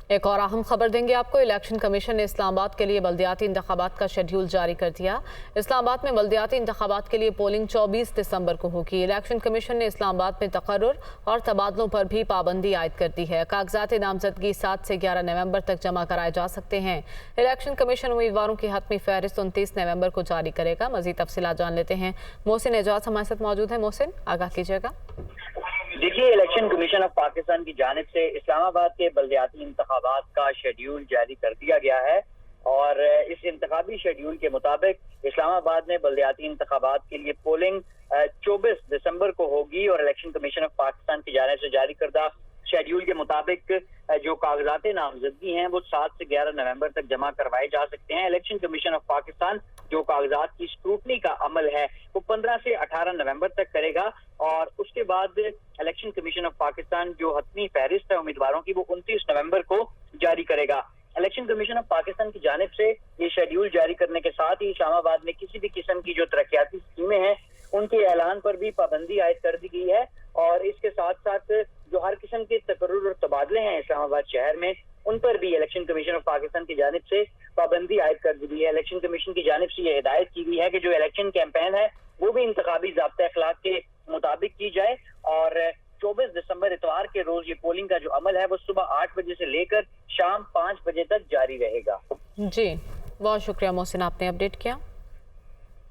एक और अहम खबर देंगे आपको। इलेक्शन कमीशन ने इस्लामाबाद के लिए बल्दियाती इंतखाबात का शेड्यूल जारी कर दिया। इस्लामाबाद में बल्दियाती इंतखाबात के लिए पोलिंग 24 दिसंबर को होगी। इलेक्शन कमीशन ने इस्लामाबाद में तकर्रुर और तबादलों पर भी पाबंदी आयद कर दी है। कागजात नामजदगी 7 से 11 नवंबर तक जमा कराए जा सकते हैं। इलेक्शन कमीशन उम्मीदवारों की हतमी फहरिस्त 29 नवंबर को जारी करेगा। मजीद तफसीलात जान लेते हैं। मोहसिन एजाज हमारे साथ मौजूद है। मोहसिन, आगाह कीजिएगा। देखिए, इलेक्शन कमीशन ऑफ पाकिस्तान की जानिब से इस्लामाबाद के बल्दियाती इंतखाबात का शेड्यूल जारी कर दिया गया है और इस इंतखाबी शेड्यूल के मुताबिक इस्लामाबाद में बल्दियाती इंतखाबात के लिए पोलिंग 24 दिसंबर को होगी और इलेक्शन कमीशन ऑफ पाकिस्तान की जानिब से जारी करदा शेड्यूल के मुताबिक जो कागजात नामजदगी हैं वो 7 से 11 नवंबर तक जमा करवाए जा सकते हैं। इलेक्शन कमीशन ऑफ पाकिस्तान जो कागजात की स्क्रूटनी का अमल है वो 15 से 18 नवंबर तक करेगा और उसके बाद इलेक्शन कमीशन ऑफ पाकिस्तान जो हतमी फहरिस्त है उम्मीदवारों की वो 29 नवंबर को जारी करेगा। इलेक्शन कमीशन ऑफ पाकिस्तान की जानिब से ये शेड्यूल जारी करने के साथ ही इस्लामाबाद में किसी भी किस्म की जो तरक्याती स्कीमें हैं उनके ऐलान पर भी पाबंदी आयद कर दी गई है और इसके साथ साथ जो हर किस्म के तकर्रुर और तबादले हैं इस्लामाबाद शहर में उन पर भी इलेक्शन कमीशन ऑफ पाकिस्तान की जानिब से पाबंदी आयद कर दी गई है। इलेक्शन कमीशन की जानिब से ये हिदायत की गई है कि जो इलेक्शन कैंपेन है वो भी इंतखाबी ज़ाब्ता अखलाक के मुताबिक की जाए और 24 दिसंबर इतवार के रोज ये पोलिंग का जो अमल है वो सुबह 8 बजे से लेकर शाम 5 बजे तक जारी रहेगा। जी, बहुत शुक्रिया मोहसिन, आपने अपडेट किया।